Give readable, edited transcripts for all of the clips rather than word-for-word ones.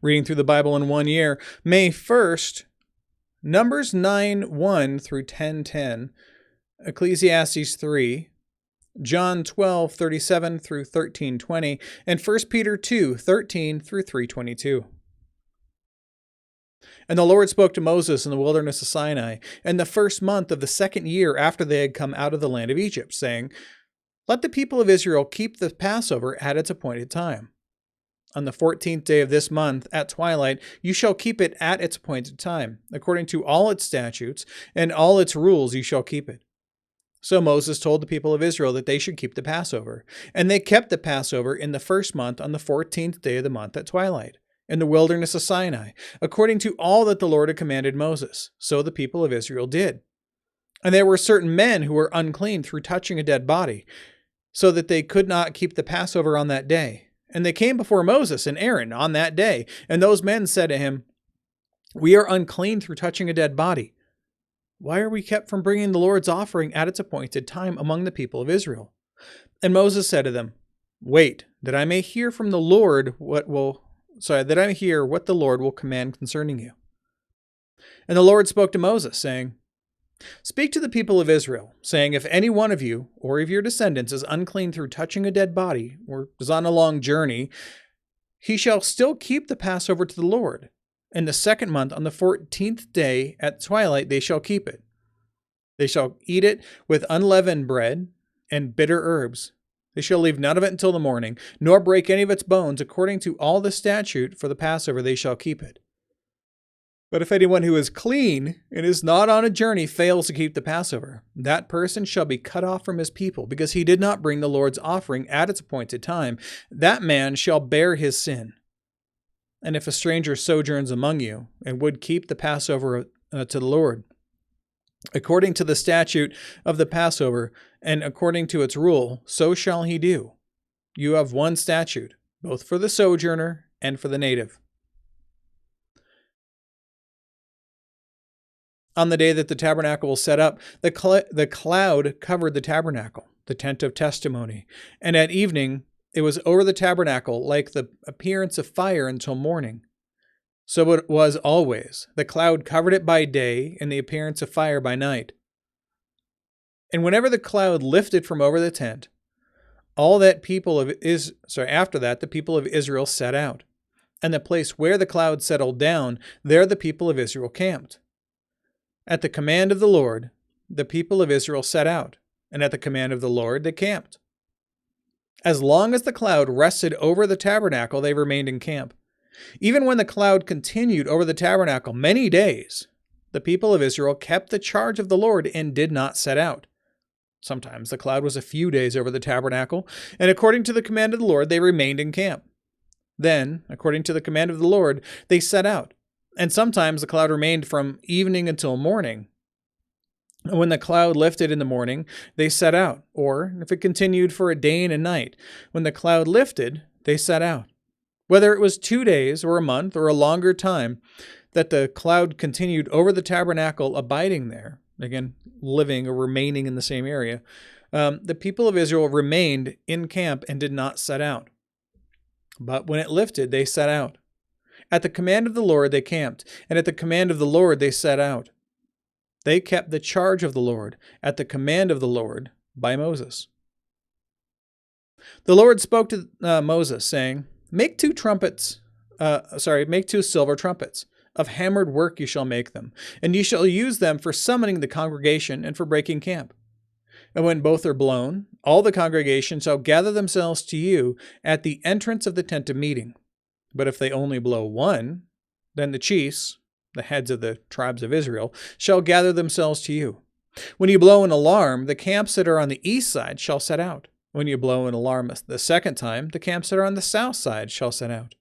Reading through the Bible in 1 year, May 1st, Numbers 9:1 through 10:10, Ecclesiastes 3, John 12:37 through 13:20, and 1 Peter 2:13 through 3:22. And the Lord spoke to Moses in the wilderness of Sinai in the first month of the second year after they had come out of the land of Egypt, saying, "Let the people of Israel keep the Passover at its appointed time. On the 14th day of this month, at twilight, you shall keep it at its appointed time. According to all its statutes and all its rules, you shall keep it." So Moses told the people of Israel that they should keep the Passover. And they kept the Passover in the first month on the 14th day of the month at twilight, in the wilderness of Sinai, according to all that the Lord had commanded Moses. So the people of Israel did. And there were certain men who were unclean through touching a dead body, so that they could not keep the Passover on that day. And they came before Moses and Aaron on that day. And those men said to him, "We are unclean through touching a dead body. Why are we kept from bringing the Lord's offering at its appointed time among the people of Israel?" And Moses said to them, "Wait, that I may hear from the Lord what the Lord will command concerning you." And the Lord spoke to Moses, saying, "Speak to the people of Israel, saying, if any one of you or of your descendants is unclean through touching a dead body or is on a long journey, he shall still keep the Passover to the Lord. In the second month, on the 14th day at twilight, they shall keep it. They shall eat it with unleavened bread and bitter herbs. They shall leave none of it until the morning, nor break any of its bones. According to all the statute for the Passover, they shall keep it. But if anyone who is clean and is not on a journey fails to keep the Passover, that person shall be cut off from his people, because he did not bring the Lord's offering at its appointed time. That man shall bear his sin. And if a stranger sojourns among you and would keep the Passover to the Lord, according to the statute of the Passover and according to its rule, so shall he do. You have one statute, both for the sojourner and for the native." On the day that the tabernacle was set up, the cloud covered the tabernacle, the tent of testimony. And at evening, it was over the tabernacle like the appearance of fire until morning. So it was always. The cloud covered it by day, and the appearance of fire by night. And whenever the cloud lifted from over the tent, after that, the people of Israel set out. And the place where the cloud settled down, there the people of Israel camped. At the command of the Lord, the people of Israel set out, and at the command of the Lord they camped. As long as the cloud rested over the tabernacle, they remained in camp. Even when the cloud continued over the tabernacle many days, the people of Israel kept the charge of the Lord and did not set out. Sometimes the cloud was a few days over the tabernacle, and according to the command of the Lord, they remained in camp. Then, according to the command of the Lord, they set out. And sometimes the cloud remained from evening until morning. And when the cloud lifted in the morning, they set out. Or, if it continued for a day and a night, when the cloud lifted, they set out. Whether it was 2 days or a month or a longer time that the cloud continued over the tabernacle, abiding there, again, living or remaining in the same area, the people of Israel remained in camp and did not set out. But when it lifted, they set out. At the command of the Lord they camped, and at the command of the Lord they set out. They kept the charge of the Lord at the command of the Lord by Moses. The Lord spoke to Moses, saying, Make two silver trumpets. Of hammered work you shall make them, and you shall use them for summoning the congregation and for breaking camp. And when both are blown, all the congregation shall gather themselves to you at the entrance of the tent of meeting. But if they only blow one, then the chiefs, the heads of the tribes of Israel, shall gather themselves to you. When you blow an alarm, the camps that are on the east side shall set out. When you blow an alarm the second time, the camps that are on the south side shall set out.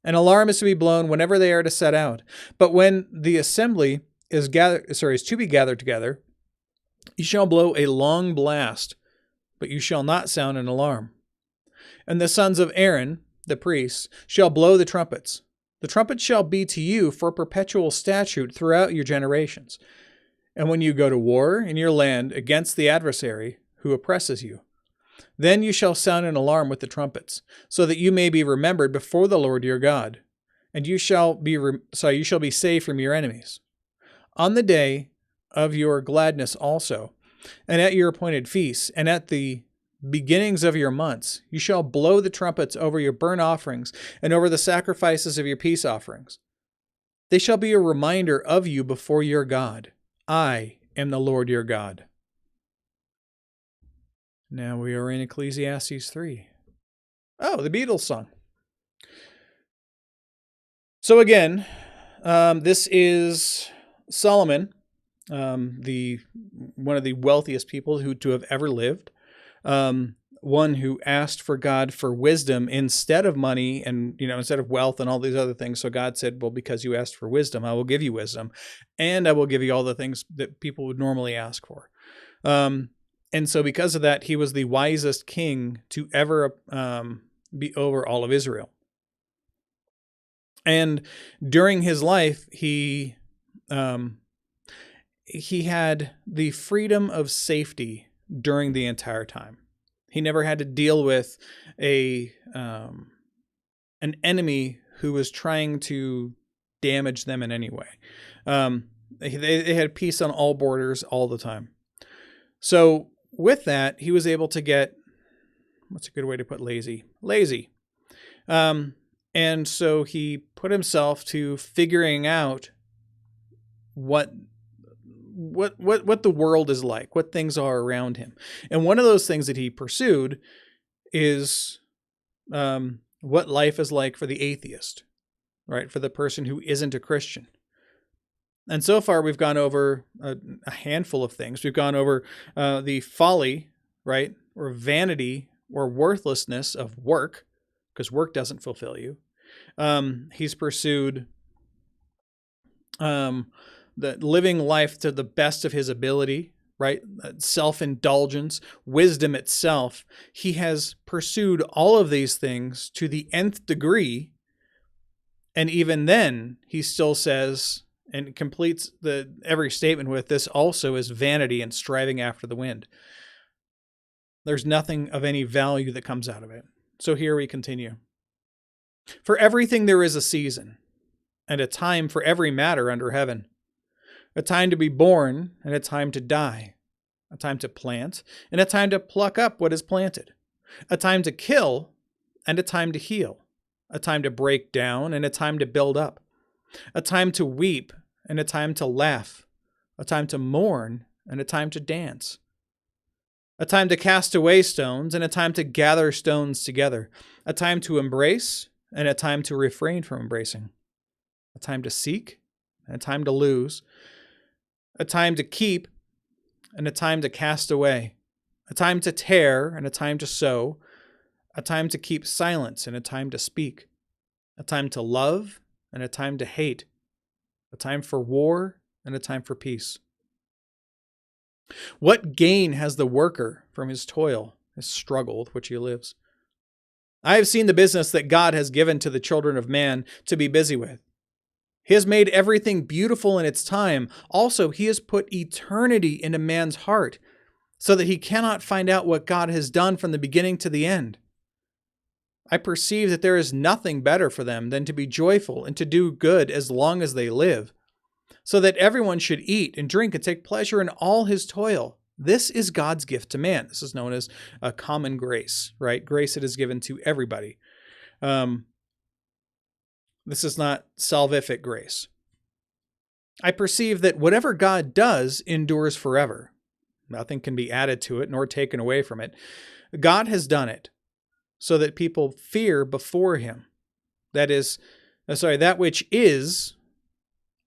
An alarm is to be blown whenever they are to set out. But when the assembly is to be gathered together, you shall blow a long blast, but you shall not sound an alarm. And the sons of Aaron, the priests, shall blow the trumpets. The trumpet shall be to you for a perpetual statute throughout your generations. And when you go to war in your land against the adversary who oppresses you, then you shall sound an alarm with the trumpets, so that you may be remembered before the Lord your God, and you shall be saved from your enemies. On the day of your gladness also, and at your appointed feasts, and at the beginnings of your months, you shall blow the trumpets over your burnt offerings and over the sacrifices of your peace offerings. They shall be a reminder of you before your God. I am the Lord your God. Now we are in Ecclesiastes 3. Oh, the Beatles song. So again, this is Solomon, one of the wealthiest people to have ever lived. One who asked for God for wisdom instead of money and, instead of wealth and all these other things. So God said, well, because you asked for wisdom, I will give you wisdom, and I will give you all the things that people would normally ask for. And so because of that, he was the wisest king to ever be over all of Israel. And during his life, he had the freedom of safety during the entire time. He never had to deal with an enemy who was trying to damage them in any way. They had peace on all borders all the time. So with that, he was able to get, what's a good way to put lazy? Lazy. And so he put himself to figuring out what the world is like, what things are around him. And one of those things that he pursued is what life is like for the atheist, right? For the person who isn't a Christian. And so far, we've gone over a handful of things. We've gone over the folly, right, or vanity or worthlessness of work, because work doesn't fulfill you. He's pursued the living life to the best of his ability, right? Self-indulgence, wisdom itself. He has pursued all of these things to the nth degree. And even then, he still says, and completes every statement with, this also is vanity and striving after the wind. There's nothing of any value that comes out of it. So here we continue. For everything there is a season, and a time for every matter under heaven. A time to be born, and a time to die. A time to plant, and a time to pluck up what is planted. A time to kill, and a time to heal. A time to break down, and a time to build up. A time to weep, and a time to laugh. A time to mourn, and a time to dance. A time to cast away stones, and a time to gather stones together. A time to embrace, and a time to refrain from embracing. A time to seek, and a time to lose. A time to keep, and a time to cast away. A time to tear, and a time to sow. A time to keep silence, and a time to speak. A time to love, and a time to hate. A time for war, and a time for peace. What gain has the worker from his toil, his struggle with which he lives? I have seen the business that God has given to the children of man to be busy with. He has made everything beautiful in its time. Also, he has put eternity into man's heart so that he cannot find out what God has done from the beginning to the end. I perceive that there is nothing better for them than to be joyful and to do good as long as they live, so that everyone should eat and drink and take pleasure in all his toil. This is God's gift to man. This is known as a common grace, right? Grace that is given to everybody. This is not salvific grace. I perceive that whatever God does endures forever. Nothing can be added to it nor taken away from it. God has done it so that people fear before him. That which is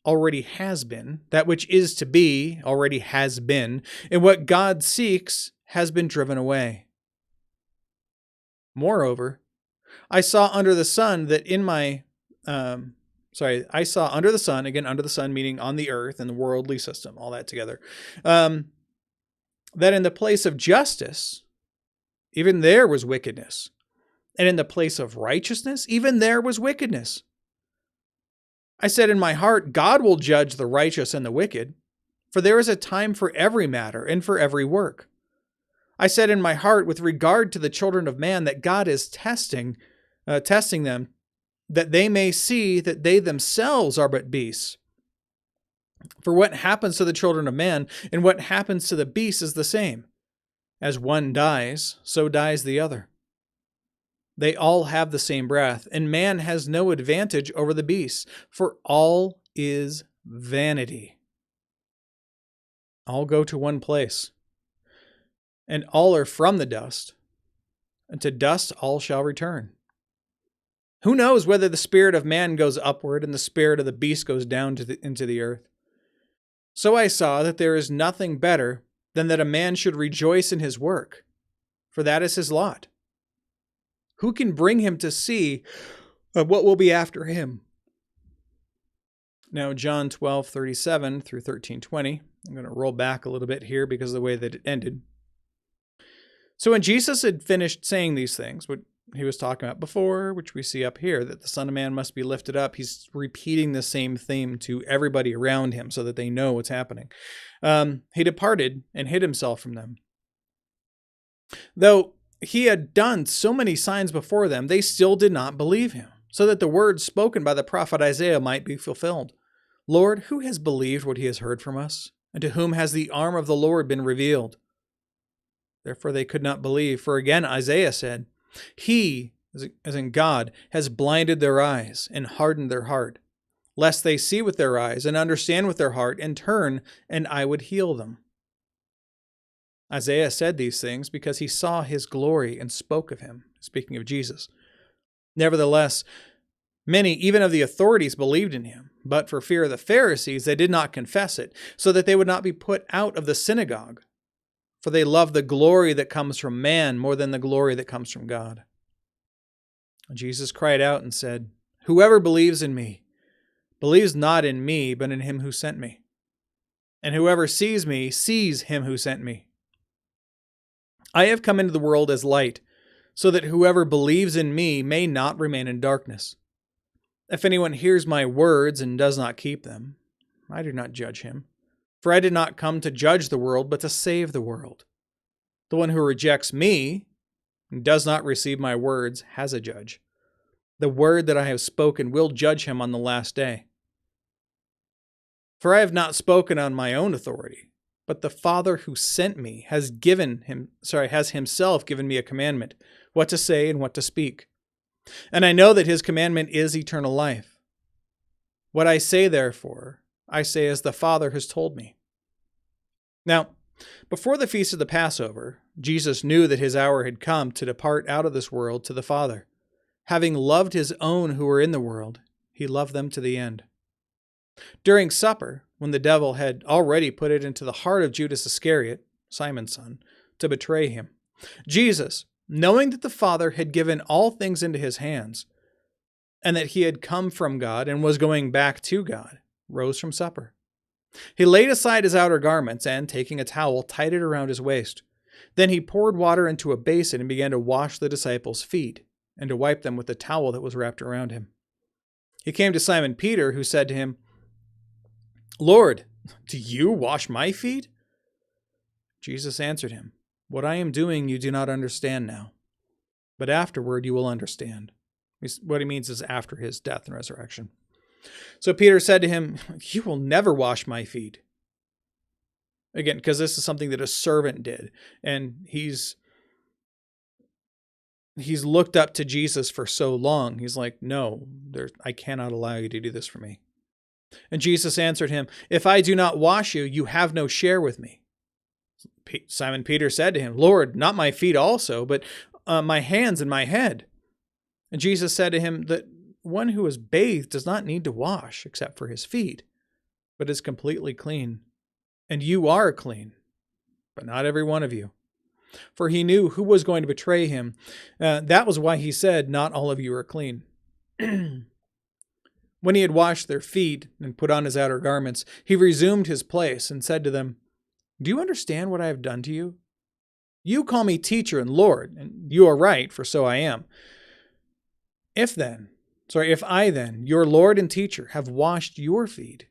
already has been. That which is to be already has been. And what God seeks has been driven away. Moreover, I saw under the sun that in my I saw under the sun, again, under the sun meaning on the earth and the worldly system, all that together, that in the place of justice, even there was wickedness. And in the place of righteousness, even there was wickedness. I said in my heart, God will judge the righteous and the wicked, for there is a time for every matter and for every work. I said in my heart with regard to the children of man that God is testing them that they may see that they themselves are but beasts. For what happens to the children of man and what happens to the beasts is the same. As one dies, so dies the other. They all have the same breath, and man has no advantage over the beasts, for all is vanity. All go to one place, and all are from the dust, and to dust all shall return. Who knows whether the spirit of man goes upward and the spirit of the beast goes down into the earth? So I saw that there is nothing better than that a man should rejoice in his work, for that is his lot. Who can bring him to see what will be after him? Now, John 12:37 through 13:20. I'm going to roll back a little bit here because of the way that it ended. So when Jesus had finished saying these things, what he was talking about before, which we see up here, that the Son of Man must be lifted up, he's repeating the same theme to everybody around him so that they know what's happening. He departed and hid himself from them. Though he had done so many signs before them, they still did not believe him, so that the words spoken by the prophet Isaiah might be fulfilled. Lord, who has believed what he has heard from us? And to whom has the arm of the Lord been revealed? Therefore they could not believe. For again Isaiah said, He, as in God, has blinded their eyes and hardened their heart, lest they see with their eyes and understand with their heart and turn, and I would heal them. Isaiah said these things because he saw his glory and spoke of him, speaking of Jesus. Nevertheless, many, even of the authorities, believed in him, but for fear of the Pharisees, they did not confess it, so that they would not be put out of the synagogue. For they love the glory that comes from man more than the glory that comes from God. And Jesus cried out and said, Whoever believes in me, believes not in me, but in him who sent me. And whoever sees me, sees him who sent me. I have come into the world as light, so that whoever believes in me may not remain in darkness. If anyone hears my words and does not keep them, I do not judge him. For I did not come to judge the world, but to save the world. The one who rejects me and does not receive my words has a judge. The word that I have spoken will judge him on the last day. For I have not spoken on my own authority, but the Father who sent me has himself given me a commandment, what to say and what to speak. And I know that his commandment is eternal life. What I say, therefore, I say as the Father has told me. Now, before the feast of the Passover, Jesus knew that his hour had come to depart out of this world to the Father. Having loved his own who were in the world, he loved them to the end. During supper, when the devil had already put it into the heart of Judas Iscariot, Simon's son, to betray him, Jesus, knowing that the Father had given all things into his hands, and that he had come from God and was going back to God, rose from supper. He laid aside his outer garments and, taking a towel, tied it around his waist. Then he poured water into a basin and began to wash the disciples' feet and to wipe them with the towel that was wrapped around him. He came to Simon Peter, who said to him, Lord, do you wash my feet? Jesus answered him, What I am doing you do not understand now, but afterward you will understand. What he means is after his death and resurrection. So Peter said to him, You will never wash my feet. Again, because this is something that a servant did. And he's looked up to Jesus for so long. He's like, no, I cannot allow you to do this for me. And Jesus answered him, If I do not wash you, you have no share with me. Simon Peter said to him, Lord, not my feet also, but my hands and my head. And Jesus said to him that one who is bathed does not need to wash except for his feet, but is completely clean. And you are clean, but not every one of you. For he knew who was going to betray him. That was why he said, Not all of you are clean. When he had washed their feet and put on his outer garments, he resumed his place and said to them, Do you understand what I have done to you? You call me teacher and Lord, and you are right, for so I am. If I then, your Lord and teacher, have washed your feet,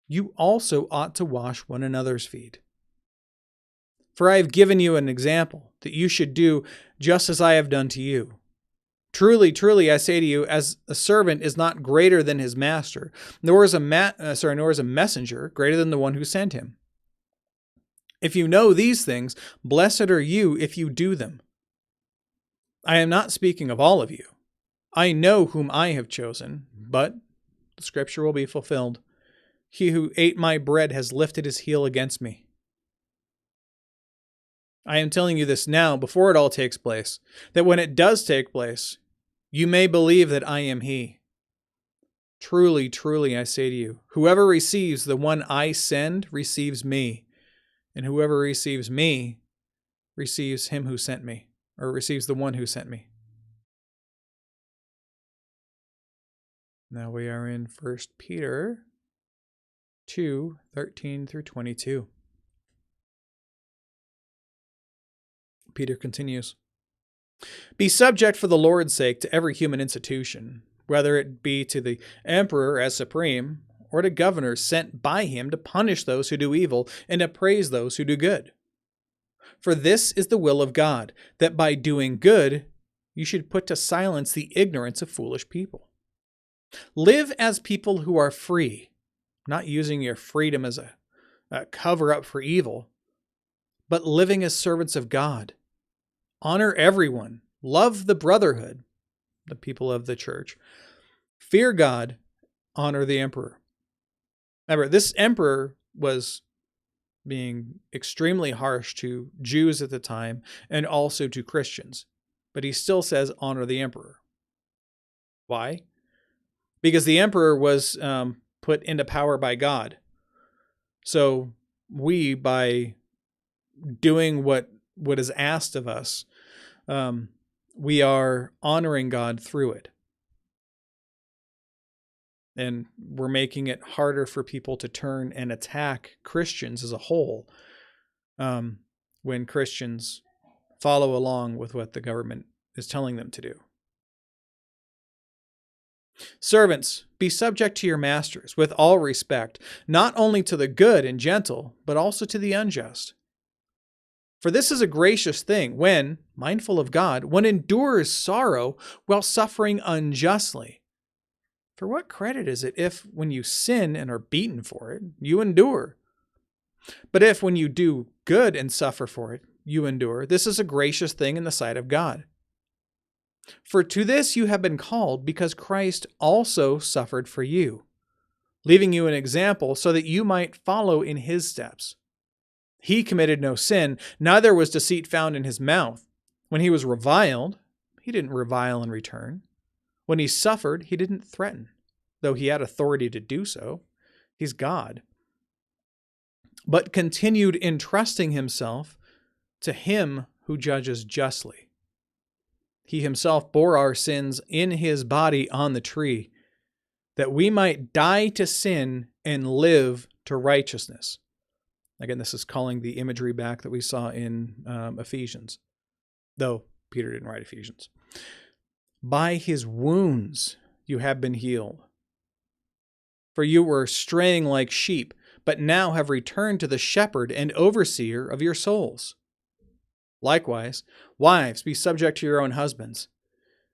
you also ought to wash one another's feet. For I have given you an example, that you should do just as I have done to you. Truly, truly, I say to you, as a servant is not greater than his master, nor is a messenger greater than the one who sent him. If you know these things, blessed are you if you do them. I am not speaking of all of you. I know whom I have chosen, but the scripture will be fulfilled. He who ate my bread has lifted his heel against me. I am telling you this now, before it all takes place, that when it does take place, you may believe that I am he. Truly, truly, I say to you, whoever receives the one I send receives me, and whoever receives me receives him who sent me, or receives the one who sent me. Now we are in 1 Peter 2:13 through 22. Peter continues, "Be subject for the Lord's sake to every human institution, whether it be to the emperor as supreme, or to governors sent by him to punish those who do evil and to praise those who do good. For this is the will of God, that by doing good you should put to silence the ignorance of foolish people. Live as people who are free, not using your freedom as a cover-up for evil, but living as servants of God. Honor everyone. Love the brotherhood, the people of the church. Fear God. Honor the emperor." Remember, this emperor was being extremely harsh to Jews at the time and also to Christians. But he still says, honor the emperor. Why? Because the emperor was put into power by God. So we, by doing what is asked of us, we are honoring God through it. And we're making it harder for people to turn and attack Christians as a whole when Christians follow along with what the government is telling them to do. Servants, be subject to your masters with all respect, not only to the good and gentle, but also to the unjust. For this is a gracious thing when, mindful of God, one endures sorrow while suffering unjustly. For what credit is it if, when you sin and are beaten for it, you endure? But if, when you do good and suffer for it, you endure, this is a gracious thing in the sight of God. For to this you have been called, because Christ also suffered for you, leaving you an example so that you might follow in his steps. He committed no sin, neither was deceit found in his mouth. When he was reviled, he didn't revile in return. When he suffered, he didn't threaten, though he had authority to do so. He's God. But continued entrusting himself to him who judges justly. He himself bore our sins in his body on the tree, that we might die to sin and live to righteousness. Again, this is calling the imagery back that we saw in Ephesians, though Peter didn't write Ephesians. By his wounds you have been healed. For you were straying like sheep, but now have returned to the shepherd and overseer of your souls. Likewise, wives, be subject to your own husbands,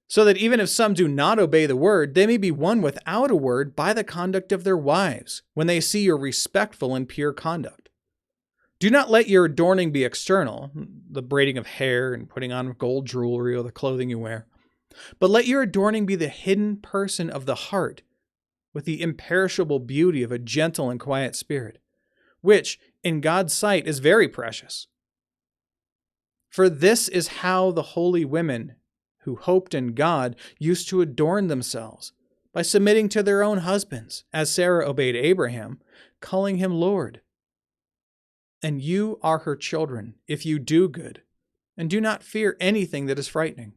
so that even if some do not obey the word, they may be won without a word by the conduct of their wives, when they see your respectful and pure conduct. Do not let your adorning be external, the braiding of hair and putting on gold jewelry or the clothing you wear, but let your adorning be the hidden person of the heart, with the imperishable beauty of a gentle and quiet spirit, which in God's sight is very precious. For this is how the holy women who hoped in God used to adorn themselves, by submitting to their own husbands, as Sarah obeyed Abraham, calling him Lord. And you are her children, if you do good, and do not fear anything that is frightening.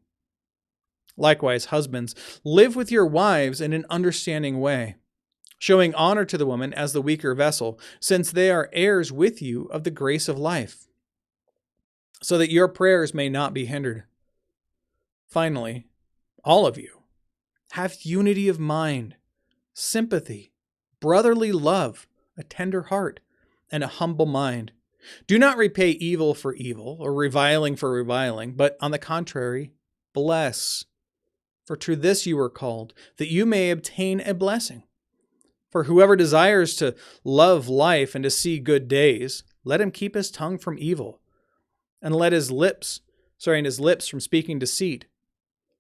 Likewise, husbands, live with your wives in an understanding way, showing honor to the woman as the weaker vessel, since they are heirs with you of the grace of life, so that your prayers may not be hindered. Finally, all of you, have unity of mind, sympathy, brotherly love, a tender heart, and a humble mind. Do not repay evil for evil or reviling for reviling, but on the contrary, bless. For to this you were called, that you may obtain a blessing. For whoever desires to love life and to see good days, let him keep his tongue from evil, and let his lips from speaking deceit.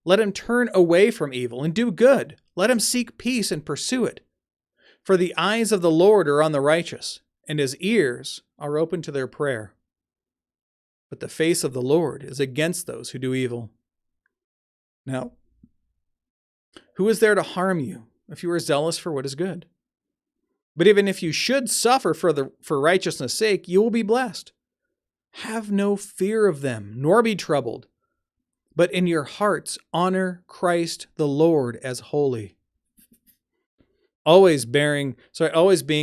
Let him turn away from evil and do good. Let him seek peace and pursue it. For the eyes of the Lord are on the righteous, and his ears are open to their prayer. But the face of the Lord is against those who do evil. Now, who is there to harm you if you are zealous for what is good? But even if you should suffer for righteousness' sake, you will be blessed. Have no fear of them, nor be troubled, but in your hearts honor Christ the Lord as holy. Always being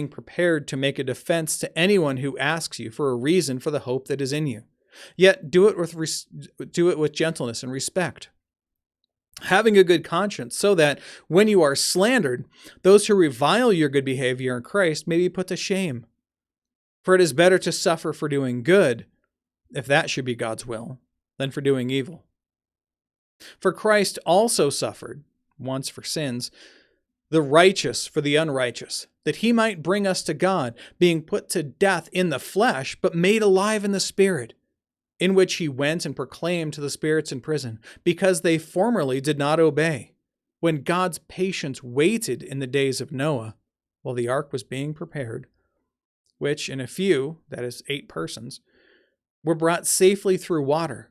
prepared to make a defense to anyone who asks you for a reason for the hope that is in you. Yet do it with gentleness and respect, having a good conscience, so that when you are slandered, those who revile your good behavior in Christ may be put to shame. For it is better to suffer for doing good, if that should be God's will, than for doing evil. For Christ also suffered once for sins, the righteous for the unrighteous, that he might bring us to God, being put to death in the flesh, but made alive in the Spirit, in which he went and proclaimed to the spirits in prison, because they formerly did not obey, when God's patience waited in the days of Noah, while the ark was being prepared, which in a few, that is 8 persons, were brought safely through water.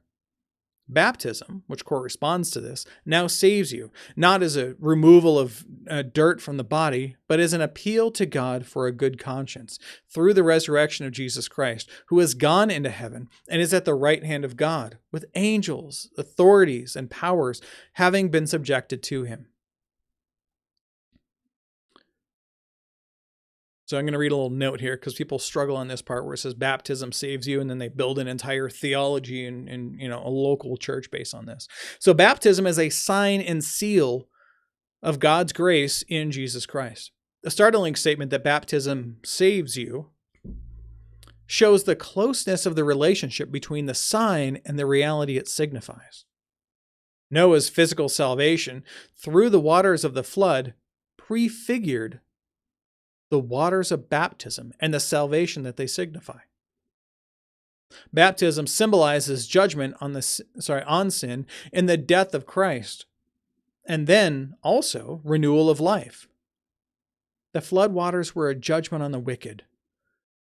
Baptism, which corresponds to this, now saves you, not as a removal of dirt from the body, but as an appeal to God for a good conscience, through the resurrection of Jesus Christ, who has gone into heaven and is at the right hand of God, with angels, authorities, and powers having been subjected to him. So I'm going to read a little note here because people struggle on this part where it says baptism saves you, and then they build an entire theology and a local church based on this. So baptism is a sign and seal of God's grace in Jesus Christ. The startling statement that baptism saves you shows the closeness of the relationship between the sign and the reality it signifies. Noah's physical salvation through the waters of the flood prefigured the waters of baptism and the salvation that they signify. Baptism symbolizes judgment on sin in the death of Christ, and then also renewal of life. The flood waters were a judgment on the wicked,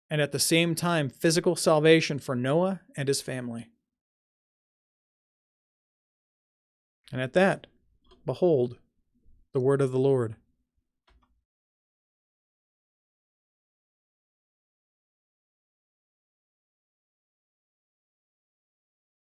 and at the same time, physical salvation for Noah and his family. And at that, behold, the word of the Lord.